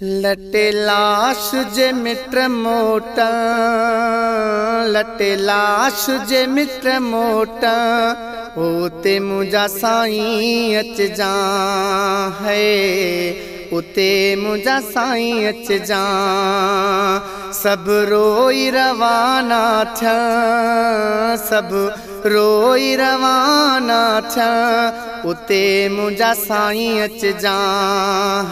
लटे लाश जे मित्र मोटा, लटे लाश जे मित्र मोटा, उते मुझा साईं अच जा है, उते मुझा साईं अच जा। सब रोई रवाना थिया, सब रोई रवाना थिया, उते मुझा साईं अच जा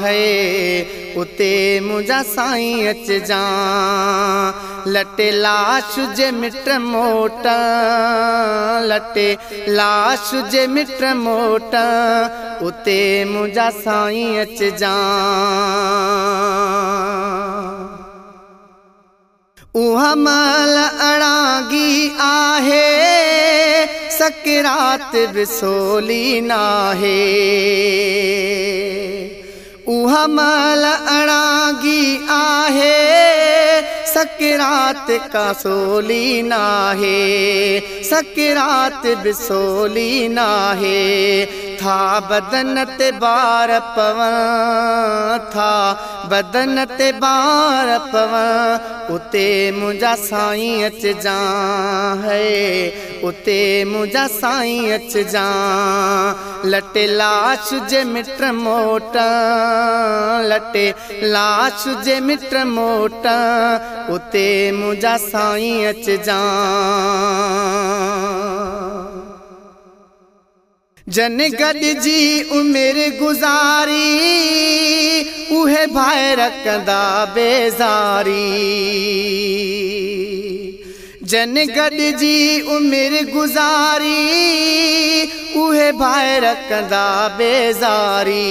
है, उते मुझा साईं अच जा। लटे लाश जे मित्र मोटा, लटे लाश जे मित्र मोटा, उते मुझा साईं अच जा। उहा माल अड़ागी आहे, सकरात विसोली नाहे। उहा माल अड़ागी आहे, सकरात का सोली नाहे, सकरात विसोली नाहे। था बदन ते बार पवा, था बदन ते बार पवा, उते मुझा साईं अच जा है, उते मुझा साईं अच जा। लटे लाश जे मित्र मोटा, लटे लाश जे मित्र मोटा, उते मुझा साईं अच जा। जन गॾिजी उमिरि गुज़ारी, उहे भाई रखंदा बेज़ारी। जन गॾिजी उमिरि गुज़ारी, उहे भाई रखंदा बेज़ारी,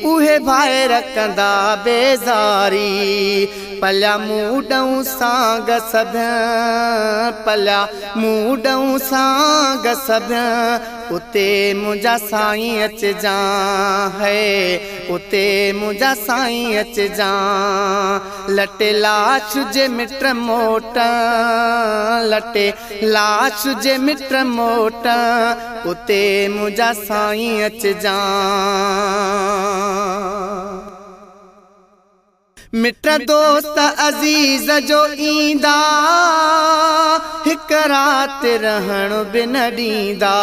उहे भाई रखंदा बेज़ारी। पलिया मूडऊं सांग सभिया, पलिया मूडऊं सांग सभिया, उते मुझा साईं अच जा है, उते मुझा साईं अच जा। लटे लाश जे मित्र मोटा, लटे लाश जे मित्र मोटा, उते मुझा साईं अच जा। मित्र दोस्त अजीज जो ईंदा, हिक रात रहण बि न ॾींदा।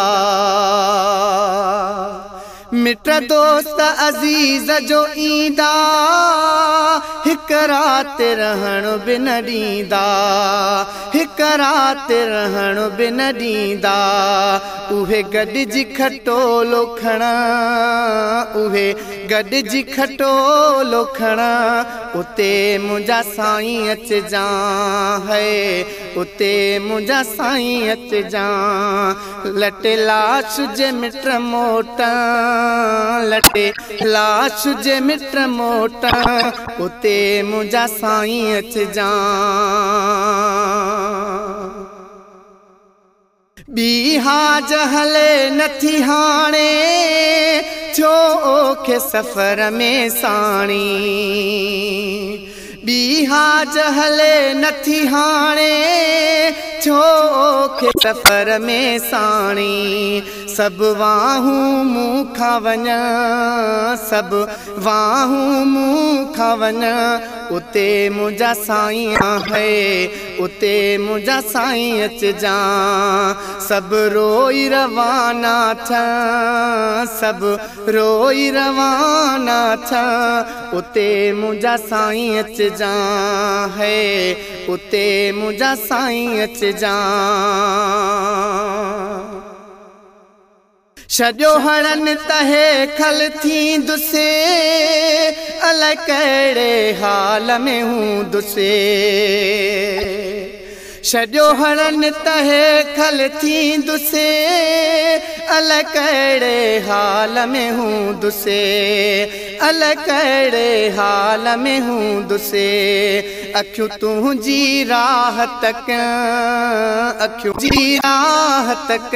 मित्र दोस्त अजीज जो ईंदा, हिक रात रहण बि न ॾींदा, हिक रात रहण बि न ॾींदा। उहे गॾिजी खटोलो खणा, उहे गॾिजी खटोलो खणा, उते मुझा साईं अच जा है, उते मुझा साईं अच जा। लटे लाश जे मित्र मोटा, लटे लाश जे मित्र मोटा, उते मुझा साईं अच जा। ॿी हाज हले नथी हाणे, थियो ओखे सफ़र में साणी। ॿी हाज हले नथी हाणे, थियो ओखे सफ़र में साणी। सब वाहूं मूं खां वञा, सब वाहूं मूं खां वञा, उते मुझा साईं है, उते मुझा साईं अच जा। सब रोई रवाना था, सब रोई रवाना था, उते मुझा साईं अच जा है, उते मुझा साईं अच जा। छॾियो हणन तहे खल थींदुसि, अलाए कहिड़े हाल में हूंदुसि। छॾियो हणन तहे खल थींदुसि, अलाए कहिड़े हाल में हूंदुसि, अलाए कहिड़े हाल में हूंदुसि। अखियूं तुंहिंजी राह तक, अखियूं जी राह तक,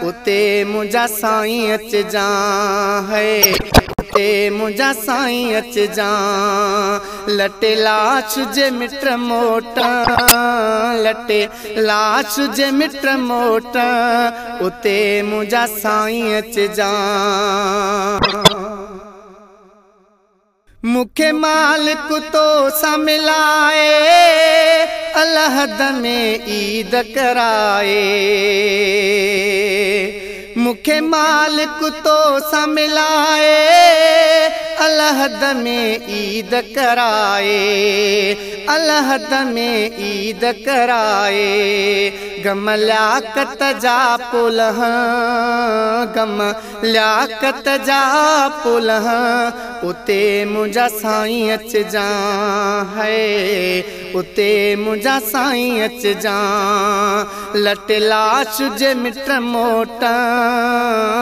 उते मुझा साईं अच जा है, उते मुझा साईं अच जा। लटे लाश जे मित्र मोटा, लटे लाश जे मित्र मोटा, उते मुझा साईं अच जा। मुखे मालिक तो सा मिलाए, अलहद में ईद कराए। मुखे मालिक तो सा मिलाए, अलहद में ईद कराए। अलहद में ईद कराए। गम लियाकत जा पुल गम लियाकत जा पुल उते मुंहिंजा साईं अच जा है। उते मुंहिंजा साईं अच जा। लटे लाश जे मिट मोटा,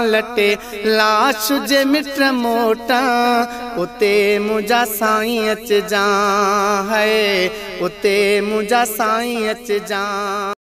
लटे लाश जे मिट मोटा उते मुंहिंजा साईं अच जा है। उते मुंहिंजा साईं अच जा।